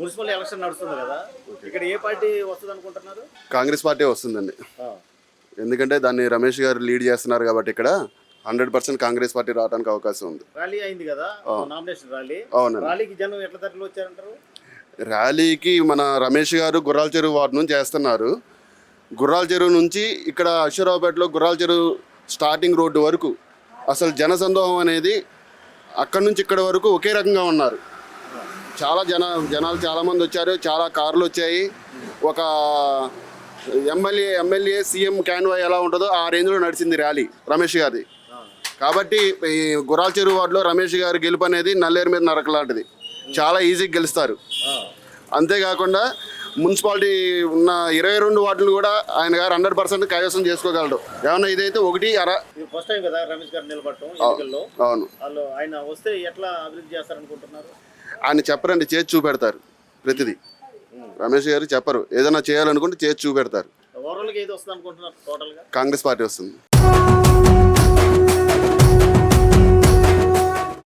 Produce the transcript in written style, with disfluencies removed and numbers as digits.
Municipal election నడుస్తుంది కదా, ఇక్కడ ఏ పార్టీ వస్తుంది అనుకుంటున్నారు? కాంగ్రెస్ పార్టీ వస్తుందండి. ఎందుకంటే దాన్ని రమేష్ గారు లీడ్ చేస్తున్నారు కాబట్టి ఇక్కడ 100% కాంగ్రెస్ పార్టీ రావడానికి అవకాశం ఉంది. ర్యాలీ అయింది కదా, నామినేషన్ ర్యాలీ. అవునండి. ర్యాలీకి జనం ఎట్లా తరలి వచ్చారంటారు? ర్యాలీకి మన రమేష్ గారు గుర్రాల చెరువు వార్డు నుంచి చేస్తున్నారు. గుర్రాల చెరువు నుంచి ఇక్కడ అశ్వరావుపేటలో గుర్రాల చెరువు స్టార్టింగ్ రోడ్డు వరకు అసలు జనసందోహం అనేది అక్కడి నుంచి ఇక్కడ వరకు ఒకే రకంగా ఉన్నారు. చాలా జనాలు చాలామంది వచ్చారు, చాలా కార్లు వచ్చాయి. ఒక ఎమ్మెల్యే సీఎం క్యాన్వాయ్ ఎలా ఉంటుందో ఆ రేంజ్లో నడిచింది ర్యాలీ రమేష్ గారిది. కాబట్టి ఈ గుర్రాల చెరువు వార్డులో రమేష్ గారి గెలుపు అనేది నల్లేరు మీద నరక లాంటిది. చాలా ఈజీగా గెలుస్తారు. అంతేకాకుండా మున్సిపాలిటీ ఉన్న 22 వార్డులు కూడా ఆయన గారు 100% కైవసం చేసుకోగలడు. ఏమన్నా ఇదైతే ఒకటి ఫస్ట్ టైం కదా రమేష్ గారు నిలబడటం ఎన్నికల్లో. అవును. వాళ్ళు ఆయన వస్తే ఎట్లా అభివృద్ధి చేస్తారనుకుంటున్నారు? ఆయన చెప్పరండి, చేసి చూపెడతారు. ప్రతిదీ రమేష్ గారు చెప్పరు, ఏదైనా చేయాలనుకుంటే చేసి చూపెడతారు. ఓవరాల్గా ఏది వస్తుంది అనుకుంటున్నారు టోటల్గా? కాంగ్రెస్ పార్టీ వస్తుంది.